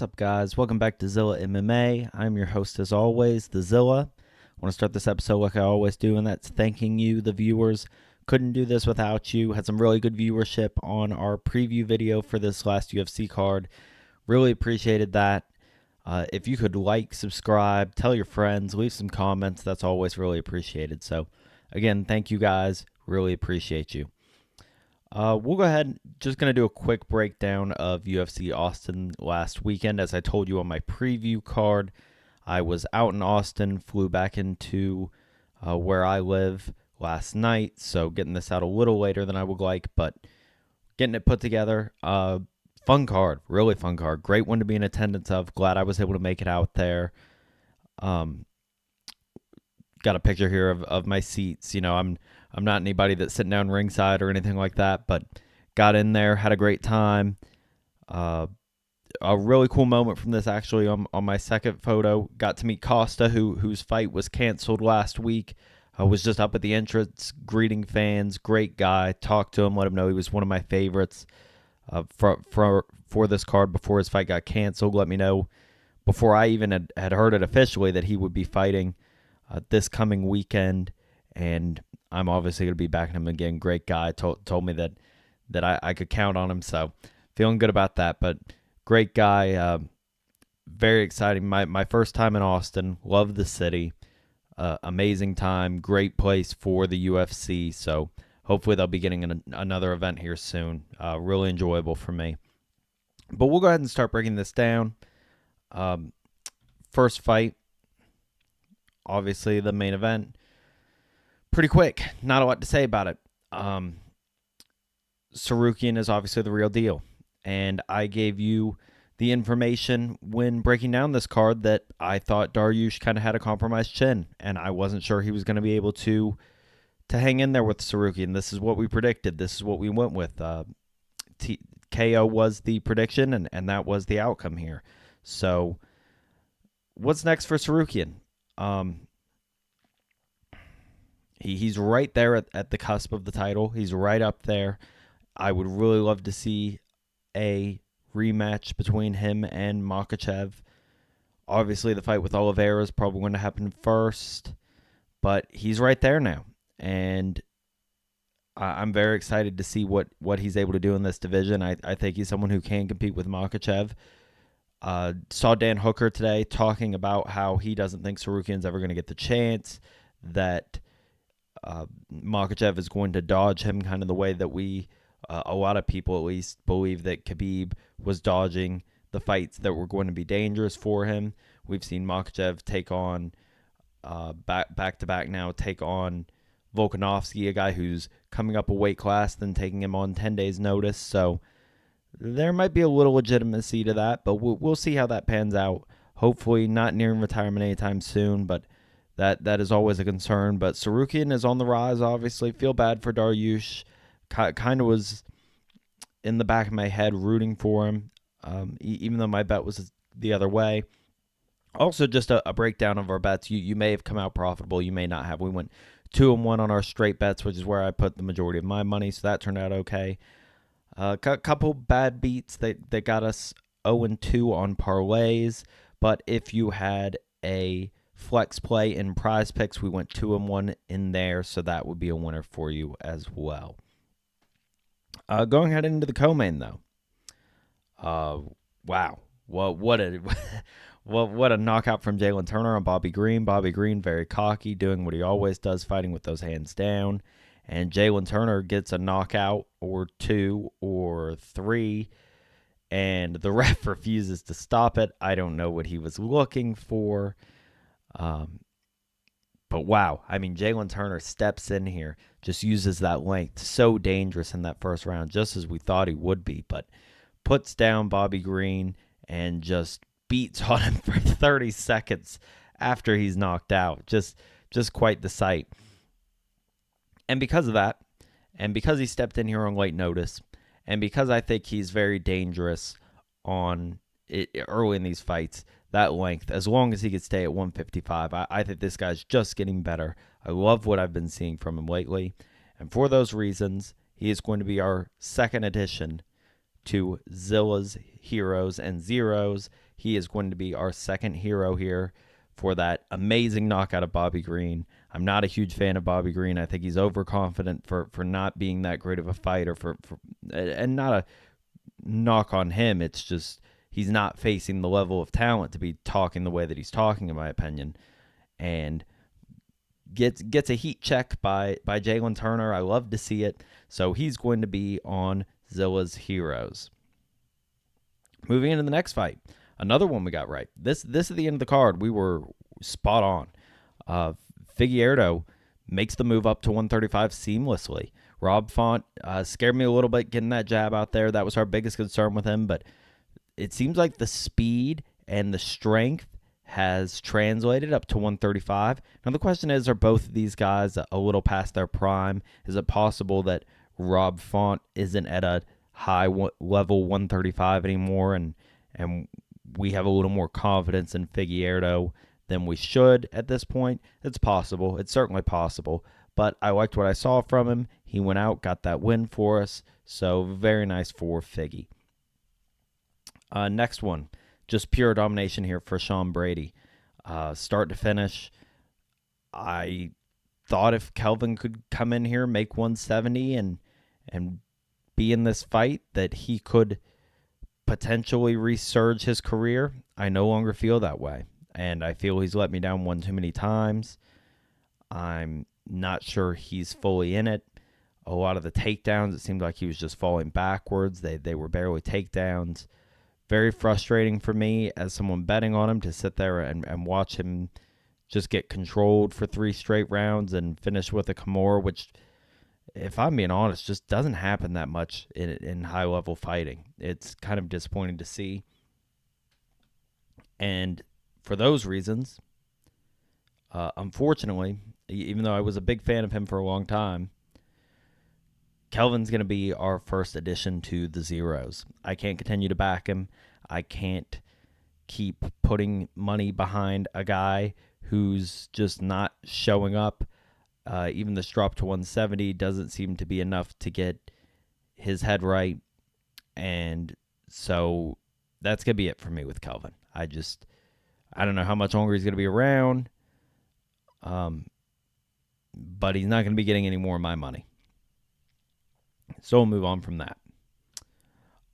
up, guys? Welcome back to Zilla MMA. I'm your host, as always, the Zilla. I want to start this episode like I always do, and that's thanking you, the viewers. Couldn't do this without you. Had some really good viewership on our preview video for this last UFC card. Really appreciated that. If you could like, subscribe, tell your friends, leave some comments, that's always really appreciated. So, again, thank you guys. Really appreciate you. We'll go ahead, just going to do a quick breakdown of UFC Austin last weekend. As I told you on my preview card, I was out in Austin, flew back into where I live last night, so getting this out a little later than I would like, but getting it put together. Fun card, really fun card. Great one to be in attendance of. Glad I was able to make it out there. Got a picture here of my seats. You know, I'm not anybody that's sitting down ringside or anything like that, but got in there, had a great time. A really cool moment from this, actually, on my second photo. Got to meet Costa, whose fight was canceled last week. I was just up at the entrance, greeting fans. Great guy. Talked to him, let him know he was one of my favorites for this card before his fight got canceled. Let me know before I even had heard it officially that he would be fighting this coming weekend, and I'm obviously going to be backing him again. Great guy. Told me that I could count on him, so feeling good about that. But great guy. Very exciting. My first time in Austin. Love the city. Amazing time. Great place for the UFC. So hopefully they'll be getting another event here soon. Really enjoyable for me. But we'll go ahead and start breaking this down. First fight. Obviously the main event. Pretty quick. Not a lot to say about it. Tsarukyan is obviously the real deal. And I gave you the information when breaking down this card that I thought Dariush kind of had a compromised chin, and I wasn't sure he was going to be able to hang in there with Tsarukyan. This is what we predicted. This is what we went with. KO was the prediction, and that was the outcome here. So what's next for Tsarukyan? He's right there at the cusp of the title. He's right up there. I would really love to see a rematch between him and Makhachev. Obviously, the fight with Oliveira is probably going to happen first, but he's right there now, and I'm very excited to see what he's able to do in this division. I think he's someone who can compete with Makhachev. Saw Dan Hooker today talking about how he doesn't think Tsarukyan's ever going to get the chance, that Makhachev is going to dodge him kind of the way that a lot of people at least believe that Khabib was dodging the fights that were going to be dangerous for him. We've seen Makhachev take on back-to-back now, take on Volkanovski, a guy who's coming up a weight class, then taking him on 10 days notice. So there might be a little legitimacy to that, but we'll see how that pans out. Hopefully not nearing retirement anytime soon, but that is always a concern. But Tsarukyan is on the rise, obviously. Feel bad for Dariush. Kind of was in the back of my head rooting for him, even though my bet was the other way. Also, just a breakdown of our bets. You may have come out profitable. You may not have. We went 2-1 on our straight bets, which is where I put the majority of my money, so that turned out okay. A couple bad beats that got us 0-2 on parlays, but if you had a flex play in prize picks, we went 2-1 in there, so that would be a winner for you as well. Going ahead into the co-main, though. Wow. Well, what a knockout from Jalen Turner on Bobby Green. Bobby Green, very cocky, doing what he always does, fighting with those hands down. And Jalen Turner gets a knockout or two or three, and the ref refuses to stop it. I don't know what he was looking for. But wow, I mean, Jalen Turner steps in here, just uses that length. So dangerous in that first round, just as we thought he would be. But puts down Bobby Green and just beats on him for 30 seconds after he's knocked out. Just quite the sight. And because of that, and because he stepped in here on late notice, and because I think he's very dangerous on it early in these fights, that length, as long as he could stay at 155, I think this guy's just getting better. I love what I've been seeing from him lately. And for those reasons, he is going to be our second addition to Zilla's Heroes and Zeros. he is going to be our second hero here for that amazing knockout of Bobby Green. I'm not a huge fan of Bobby Green. I think he's overconfident for not being that great of a fighter, and not a knock on him. It's just he's not facing the level of talent to be talking the way that he's talking, in my opinion. And gets a heat check by Jalen Turner. I love to see it. So he's going to be on Zilla's Heroes. Moving into the next fight, another one we got right. This is the end of the card. We were spot on. Figueiredo makes the move up to 135 seamlessly. Rob Font scared me a little bit getting that jab out there. That was our biggest concern with him, but it seems like the speed and the strength has translated up to 135. Now the question is, are both of these guys a little past their prime? Is it possible that Rob Font isn't at a high level 135 anymore, and we have a little more confidence in Figueiredo than we should at this point? It's possible. It's certainly possible. But I liked what I saw from him. He went out, got that win for us. So very nice for Figgy. Next one, just pure domination here for Sean Brady. Start to finish, I thought if Kelvin could come in here, make 170, and be in this fight, that he could potentially resurge his career. I no longer feel that way, and I feel he's let me down one too many times. I'm not sure he's fully in it. A lot of the takedowns, it seemed like he was just falling backwards. They were barely takedowns. Very frustrating for me as someone betting on him to sit there and watch him just get controlled for 3 straight rounds and finish with a Kimura, which, if I'm being honest, just doesn't happen that much in high-level fighting. It's kind of disappointing to see. And for those reasons, unfortunately, even though I was a big fan of him for a long time, Kelvin's going to be our first addition to the Zeros. I can't continue to back him. I can't keep putting money behind a guy who's just not showing up. Even this drop to 170 doesn't seem to be enough to get his head right. And so that's going to be it for me with Kelvin. I don't know how much longer he's going to be around. But he's not going to be getting any more of my money. So we'll move on from that.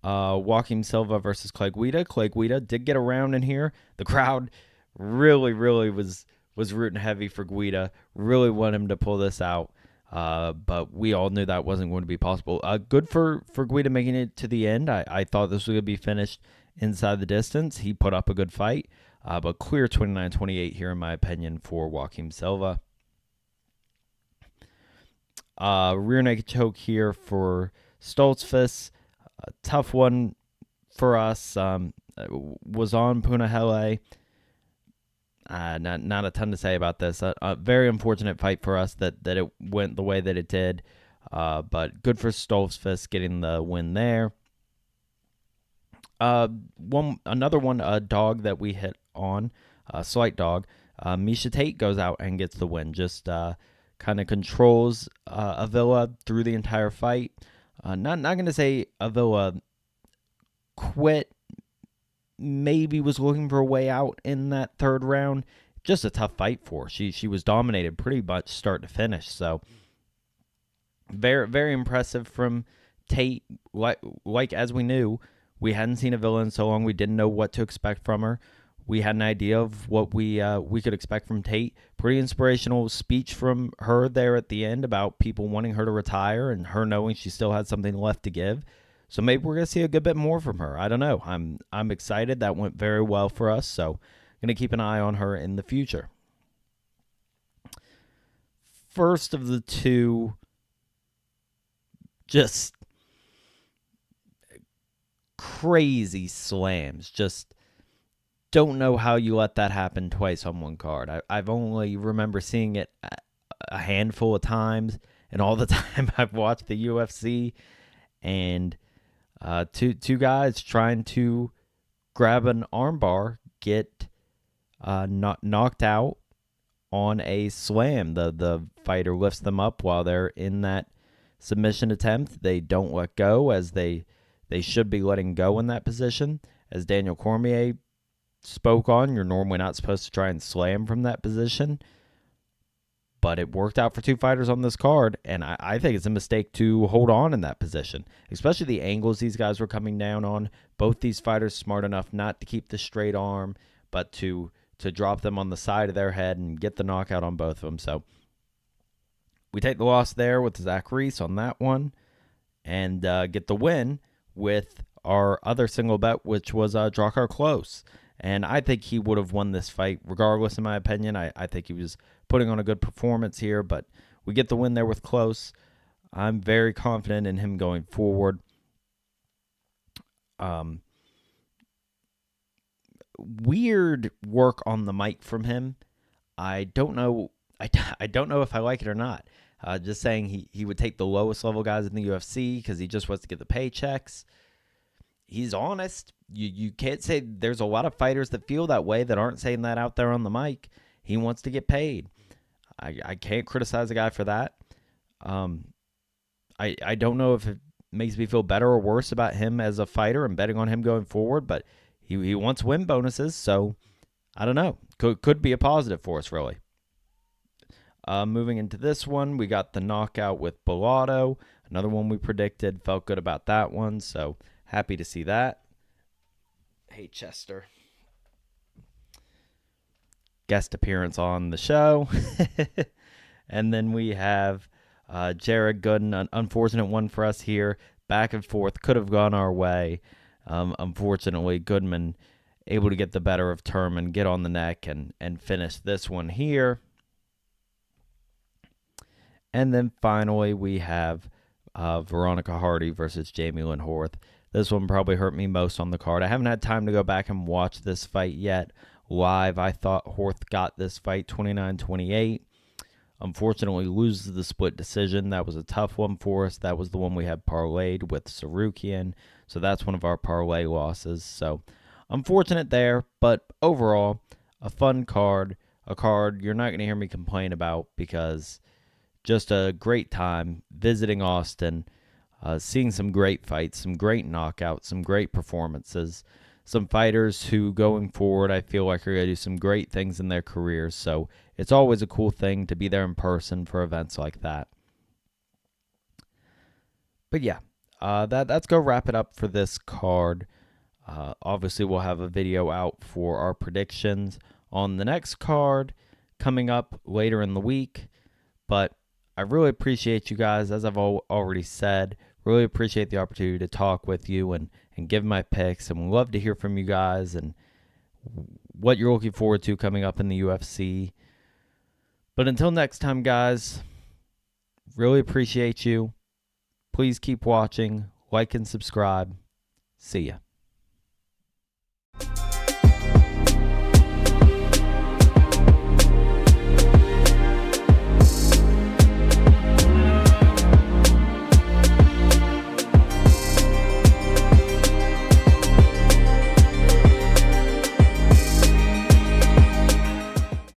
Joaquim Silva versus Clay Guida. Clay Guida did get around in here. The crowd really was rooting heavy for Guida. Really want him to pull this out. But we all knew that wasn't going to be possible. Good for Guida making it to the end. I thought this was going to be finished inside the distance. He put up a good fight. But clear 29-28 here, in my opinion, for Joaquim Silva. Rear naked choke here for Stoltzfus. Tough one for us. Was on Punahele. Not a ton to say about this. A very unfortunate fight for us that it went the way that it did. But good for Stoltzfus getting the win there. Another one, a dog that we hit on, a slight dog. Misha Tate goes out and gets the win. Just kind of controls Avila through the entire fight. Not going to say Avila quit. Maybe was looking for a way out in that third round. Just a tough fight for her. She was dominated pretty much start to finish. So very, very impressive from Tate. Like as we knew, we hadn't seen Avila in so long. We didn't know what to expect from her. We had an idea of what we could expect from Tate. Pretty inspirational speech from her there at the end about people wanting her to retire and her knowing she still had something left to give. So maybe we're going to see a good bit more from her. I don't know. I'm excited. That went very well for us. So going to keep an eye on her in the future. First of the two, just crazy slams. Just don't know how you let that happen twice on one card. I've only remember seeing it a handful of times, and all the time I've watched the UFC, and two guys trying to grab an armbar get knocked out on a slam. The fighter lifts them up while they're in that submission attempt. They don't let go, as they should be letting go in that position, as Daniel Cormier spoke on, you're normally not supposed to try and slay him from that position. But it worked out for two fighters on this card, and I think it's a mistake to hold on in that position, especially the angles these guys were coming down on. Both these fighters smart enough not to keep the straight arm, but to drop them on the side of their head and get the knockout on both of them. So we take the loss there with Zach Reese on that one, and get the win with our other single bet, which was Drakkar Klose. And I think he would have won this fight regardless, in my opinion. I think he was putting on a good performance here, but we get the win there with Klose. I'm very confident in him going forward. Weird work on the mic from him. I don't know. I don't know if I like it or not. Just saying he would take the lowest level guys in the UFC because he just wants to get the paychecks. He's honest. You can't say there's a lot of fighters that feel that way that aren't saying that out there on the mic. He wants to get paid. I can't criticize a guy for that. I don't know if it makes me feel better or worse about him as a fighter and betting on him going forward, but he wants win bonuses, so I don't know. Could be a positive for us, really. Moving into this one, we got the knockout with Bellato. Another one we predicted. Felt good about that one, so happy to see that. Hey, Chester. Guest appearance on the show. And then we have Jared Gooden, an unfortunate one for us here. Back and forth, could have gone our way. Unfortunately, Goodman able to get the better of Turman, get on the neck, and finish this one here. And then finally, we have Veronica Hardy versus Jamie Lynn Horth. This one probably hurt me most on the card. I haven't had time to go back and watch this fight yet live. I thought Horth got this fight 29-28. Unfortunately, loses the split decision. That was a tough one for us. That was the one we had parlayed with Tsarukyan. So that's one of our parlay losses. So unfortunate there, but overall, a fun card. A card you're not going to hear me complain about because just a great time visiting Austin, seeing some great fights, some great knockouts, some great performances, some fighters who going forward I feel like are going to do some great things in their careers. So it's always a cool thing to be there in person for events like that. But yeah, that's going to wrap it up for this card. Obviously, we'll have a video out for our predictions on the next card coming up later in the week. But I really appreciate you guys, as I've already said. Really appreciate the opportunity to talk with you and give my picks. And we'd love to hear from you guys and what you're looking forward to coming up in the UFC. But until next time, guys, really appreciate you. Please keep watching, like and subscribe. See ya.